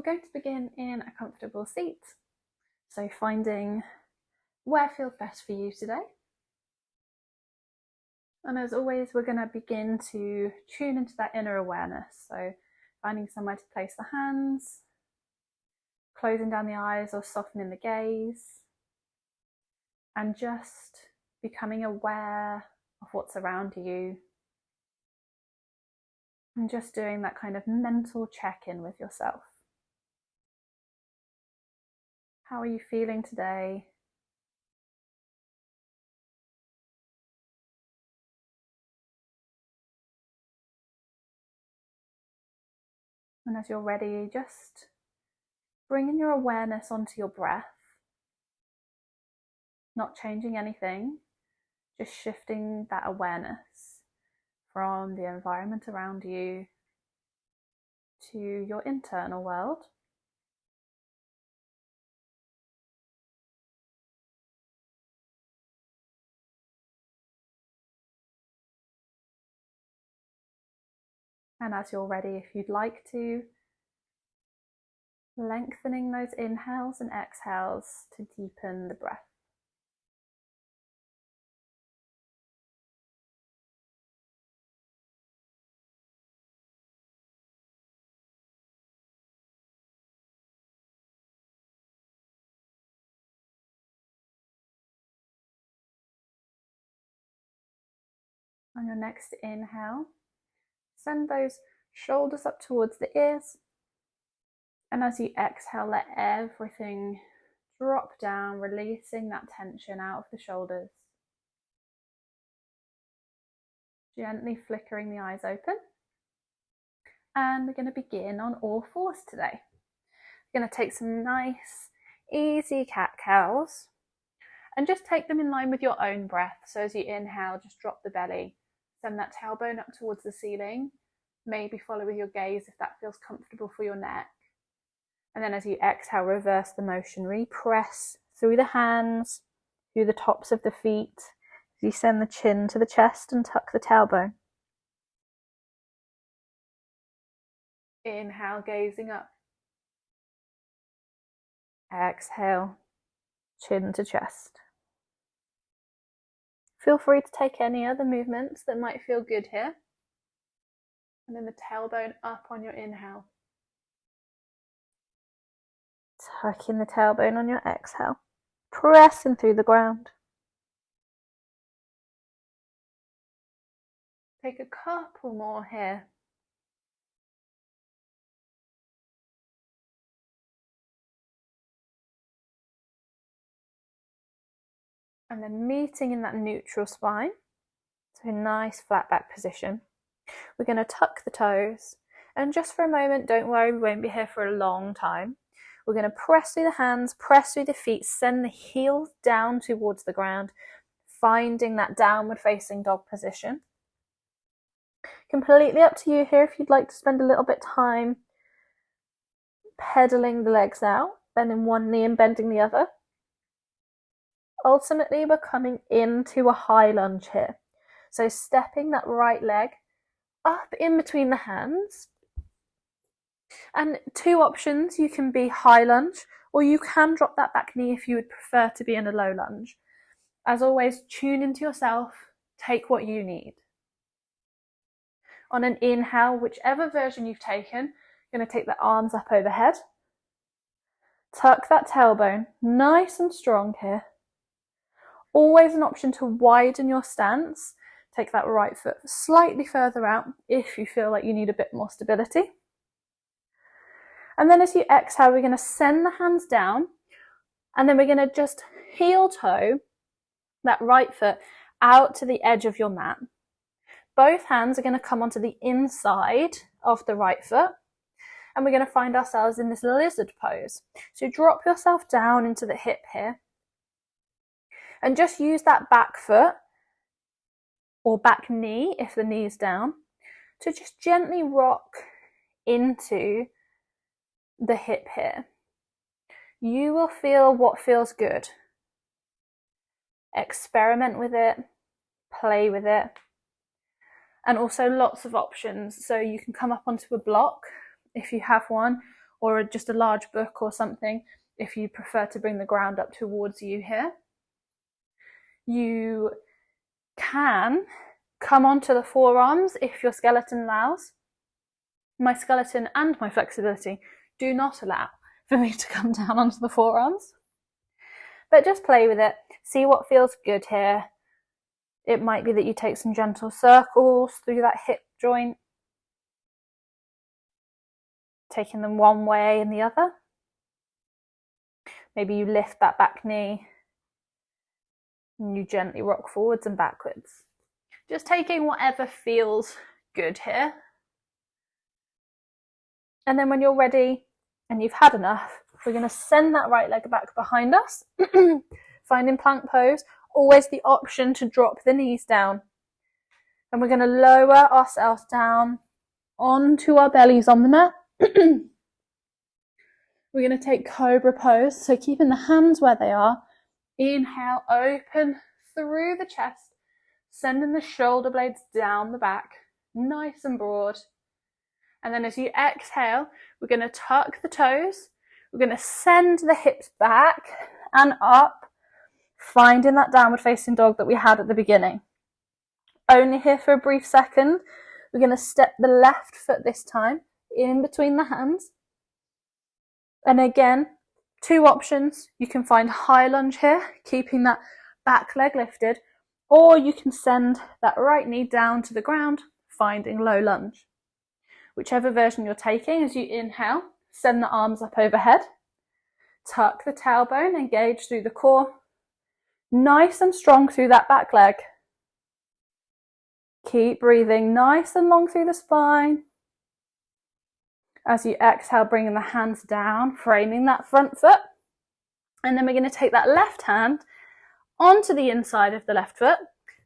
We're going to begin in a comfortable seat. So finding where feels best for you today. And as always, we're going to begin to tune into that inner awareness. So finding somewhere to place the hands, closing down the eyes or softening the gaze, and just becoming aware of what's around you. And just doing that kind of mental check-in with yourself. How are you feeling today? And as you're ready, just bringing your awareness onto your breath, not changing anything, just shifting that awareness from the environment around you to your internal world. And as you're ready, if you'd like to, lengthening those inhales and exhales to deepen the breath. On your next inhale, send those shoulders up towards the ears. And as you exhale, let everything drop down, releasing that tension out of the shoulders. Gently flickering the eyes open. And we're going to begin on all fours today. We're going to take some nice, easy cat-cows and just take them in line with your own breath. So as you inhale, just drop the belly. Send that tailbone up towards the ceiling. Maybe follow with your gaze if that feels comfortable for your neck. And then as you exhale, reverse the motion. Repress through the hands, through the tops of the feet. As you send the chin to the chest and tuck the tailbone. Inhale, gazing up. Exhale, chin to chest. Feel free to take any other movements that might feel good here. And then the tailbone up on your inhale. Tucking the tailbone on your exhale. Pressing through the ground. Take a couple more here. And then meeting in that neutral spine. So a nice flat back position. We're going to tuck the toes. And just for a moment, don't worry, we won't be here for a long time. We're going to press through the hands, press through the feet, send the heels down towards the ground, finding that downward facing dog position. Completely up to you here if you'd like to spend a little bit of time pedaling the legs out, bending one knee and bending the other. Ultimately, we're coming into a high lunge here. So stepping that right leg up in between the hands. And two options, you can be high lunge or you can drop that back knee if you would prefer to be in a low lunge. As always, tune into yourself, take what you need. On an inhale, whichever version you've taken, you're going to take the arms up overhead. Tuck that tailbone, nice and strong here. Always an option to widen your stance. Take that right foot slightly further out if you feel like you need a bit more stability. And then as you exhale, we're going to send the hands down and then we're going to just heel toe that right foot out to the edge of your mat. Both hands are going to come onto the inside of the right foot and we're going to find ourselves in this lizard pose. So drop yourself down into the hip here and just use that back foot or back knee if the knee's down to just gently rock into the hip here. You will feel what feels good. Experiment with it, play with it, and also lots of options. So you can come up onto a block if you have one, or just a large book or something if you prefer to bring the ground up towards you here. You can come onto the forearms if your skeleton allows. My skeleton and my flexibility do not allow for me to come down onto the forearms. But just play with it, see what feels good here. It might be that you take some gentle circles through that hip joint, taking them one way and the other. Maybe you lift that back knee and you gently rock forwards and backwards. Just taking whatever feels good here. And then when you're ready and you've had enough, we're going to send that right leg back behind us, finding plank pose, always the option to drop the knees down. And we're going to lower ourselves down onto our bellies on the mat. We're going to take cobra pose, so keeping the hands where they are. Inhale, open through the chest, sending the shoulder blades down the back, nice and broad. And then as you exhale, we're going to tuck the toes. We're going to send the hips back and up, finding that downward facing dog that we had at the beginning. Only here for a brief second. We're going to step the left foot this time in between the hands. And again, two options. You can find high lunge here, keeping that back leg lifted, or you can send that right knee down to the ground, finding low lunge. Whichever version you're taking, as you inhale, send the arms up overhead, tuck the tailbone, engage through the core, nice and strong through that back leg. Keep breathing nice and long through the spine. As you exhale, bringing the hands down, framing that front foot. And then we're going to take that left hand onto the inside of the left foot,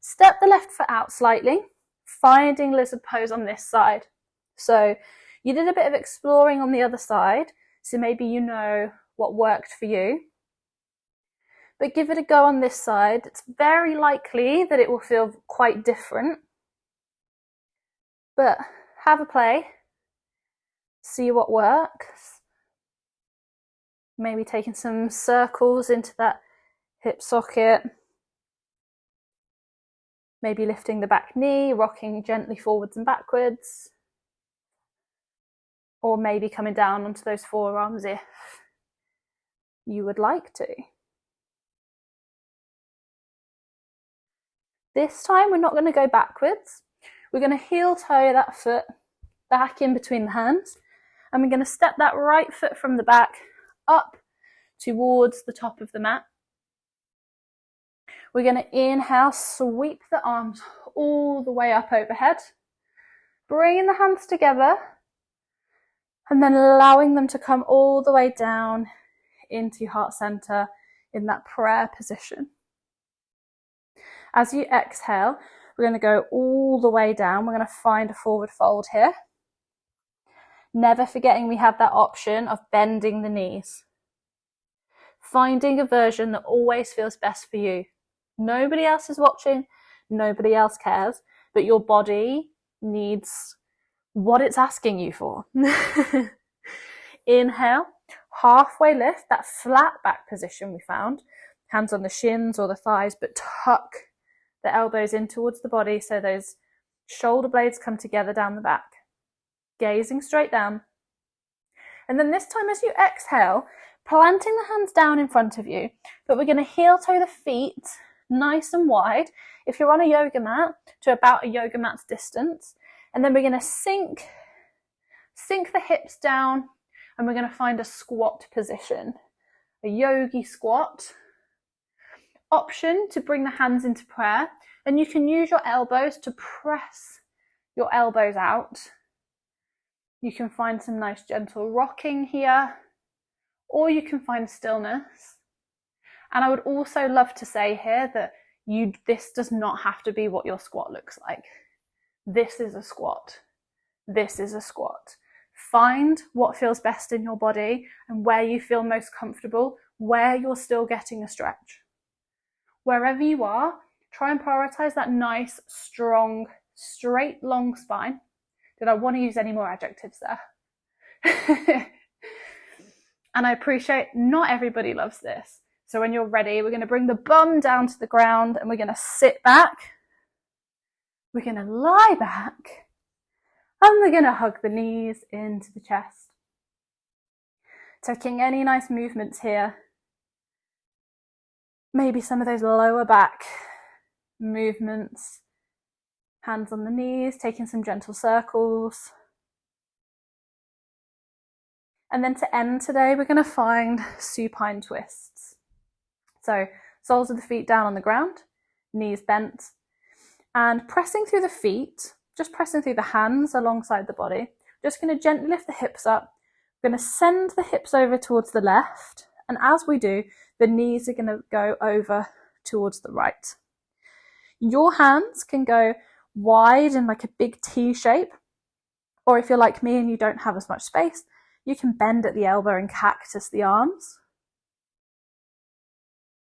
step the left foot out slightly, finding lizard pose on this side. So you did a bit of exploring on the other side, so maybe you know what worked for you. But give it a go on this side. It's very likely that it will feel quite different. But have a play. See what works. Maybe taking some circles into that hip socket. Maybe lifting the back knee, rocking gently forwards and backwards. Or maybe coming down onto those forearms if you would like to. This time we're not going to go backwards. We're going to heel toe that foot back in between the hands. And we're going to step that right foot from the back up towards the top of the mat. We're going to inhale, sweep the arms all the way up overhead. Bringing the hands together. And then allowing them to come all the way down into heart center in that prayer position. As you exhale, we're going to go all the way down. We're going to find a forward fold here. Never forgetting we have that option of bending the knees. Finding a version that always feels best for you. Nobody else is watching, nobody else cares, but your body needs what it's asking you for. Inhale, halfway lift, that flat back position we found. Hands on the shins or the thighs, but tuck the elbows in towards the body so those shoulder blades come together down the back. Gazing straight down. And then this time as you exhale, planting the hands down in front of you, but we're going to heel toe the feet nice and wide. If you're on a yoga mat, to about a yoga mat's distance. And then we're going to sink the hips down and we're going to find a squat position. A yogi squat. Option to bring the hands into prayer, and you can use your elbows to press your elbows out. You can find some nice gentle rocking here, or you can find stillness. And I would also love to say here that this does not have to be what your squat looks like. This is a squat. This is a squat. Find what feels best in your body and where you feel most comfortable, where you're still getting a stretch. Wherever you are, try and prioritize that nice, strong, straight, long spine. Did I want to use any more adjectives there? And I appreciate not everybody loves this. So when you're ready, we're going to bring the bum down to the ground and we're going to sit back. We're going to lie back and we're going to hug the knees into the chest. Taking any nice movements here. Maybe some of those lower back movements. Hands on the knees, taking some gentle circles. And then to end today, we're going to find supine twists. So soles of the feet down on the ground, knees bent, and pressing through the feet, just pressing through the hands alongside the body. Just going to gently lift the hips up. We're going to send the hips over towards the left. And as we do, the knees are going to go over towards the right. Your hands can go wide in like a big T shape. Or if you're like me and you don't have as much space, you can bend at the elbow and cactus the arms.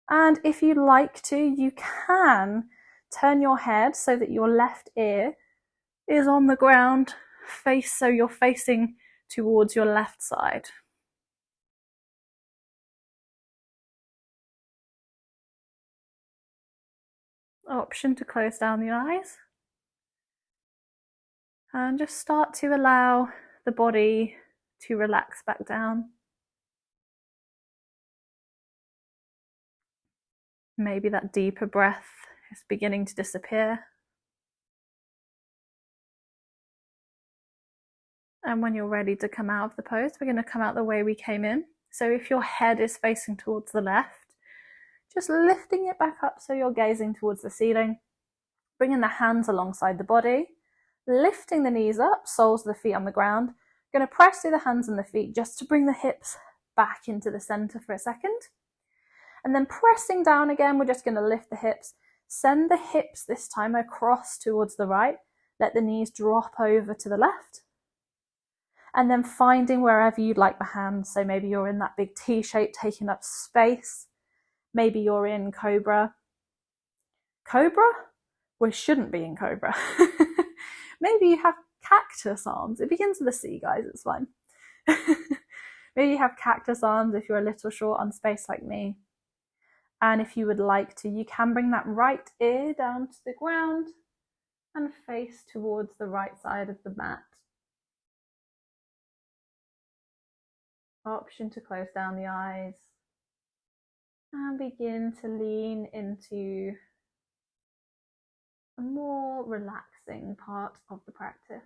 And if you like to, you can turn your head so that your left ear is on the ground, so you're facing towards your left side. Option to close down the eyes. And just start to allow the body to relax back down. Maybe that deeper breath is beginning to disappear. And when you're ready to come out of the pose, we're going to come out the way we came in. So if your head is facing towards the left, just lifting it back up so you're gazing towards the ceiling. Bringing the hands alongside the body. Lifting the knees up, soles of the feet on the ground. Going to press through the hands and the feet just to bring the hips back into the center for a second. And then pressing down again, we're just going to lift the hips. Send the hips this time across towards the right. Let the knees drop over to the left. And then finding wherever you'd like the hands. So maybe you're in that big T shape taking up space. Maybe you're in Cobra. Cobra? We shouldn't be in Cobra. Maybe you have cactus arms. It begins with a C, guys, it's fine. Maybe you have cactus arms if you're a little short on space like me. And if you would like to, you can bring that right ear down to the ground and face towards the right side of the mat. Option to close down the eyes and begin to lean into a more relaxing part of the practice.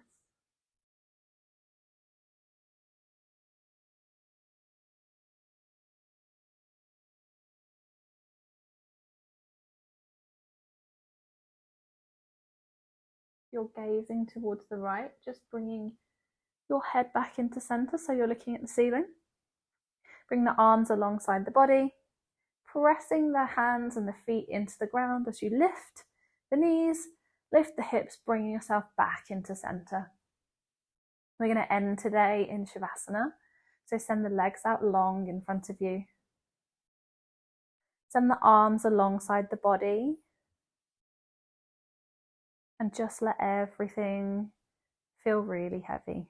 You're gazing towards the right, just bringing your head back into center so you're looking at the ceiling. Bring the arms alongside the body, pressing the hands and the feet into the ground as you lift the knees, lift the hips, bringing yourself back into center. We're going to end today in Shavasana, so send the legs out long in front of you. Send the arms alongside the body and just let everything feel really heavy.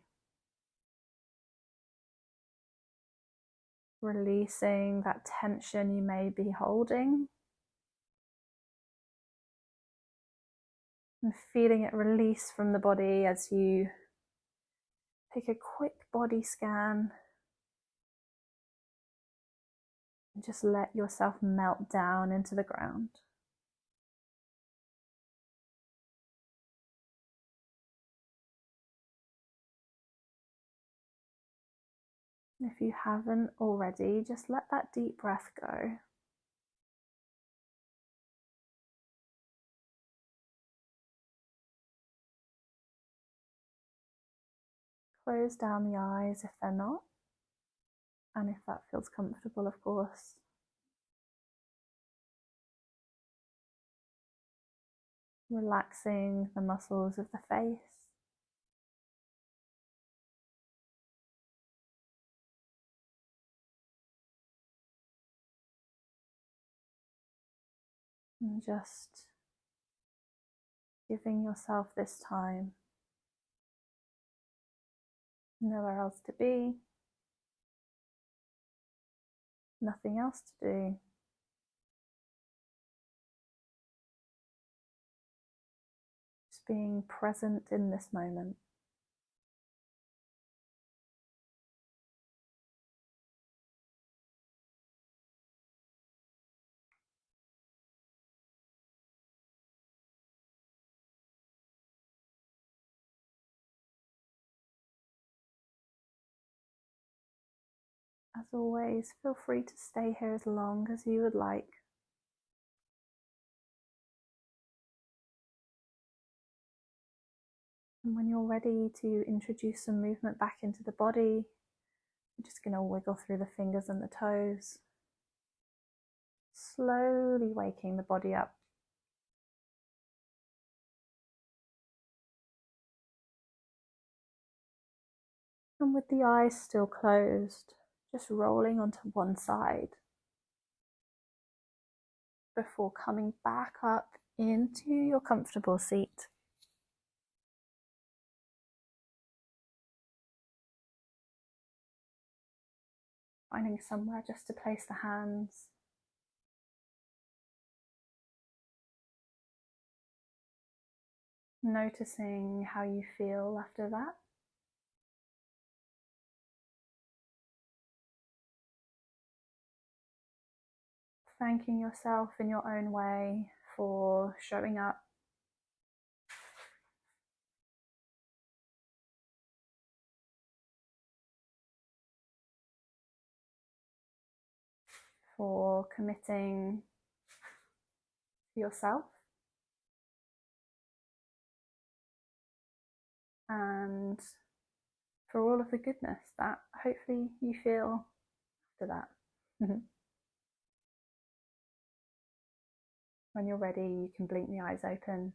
Releasing that tension you may be holding and feeling it release from the body as you take a quick body scan and just let yourself melt down into the ground. If you haven't already, just let that deep breath go. Close down the eyes if they're not, and if that feels comfortable, of course. Relaxing the muscles of the face. And just giving yourself this time. Nowhere else to be. Nothing else to do. Just being present in this moment. As always, feel free to stay here as long as you would like. And when you're ready to introduce some movement back into the body, you're just going to wiggle through the fingers and the toes, slowly waking the body up. And with the eyes still closed, just rolling onto one side before coming back up into your comfortable seat. Finding somewhere just to place the hands. Noticing how you feel after that. Thanking yourself in your own way for showing up. For committing to yourself. And for all of the goodness that hopefully you feel after that. When you're ready, you can blink the eyes open,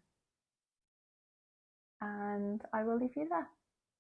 and I will leave you there.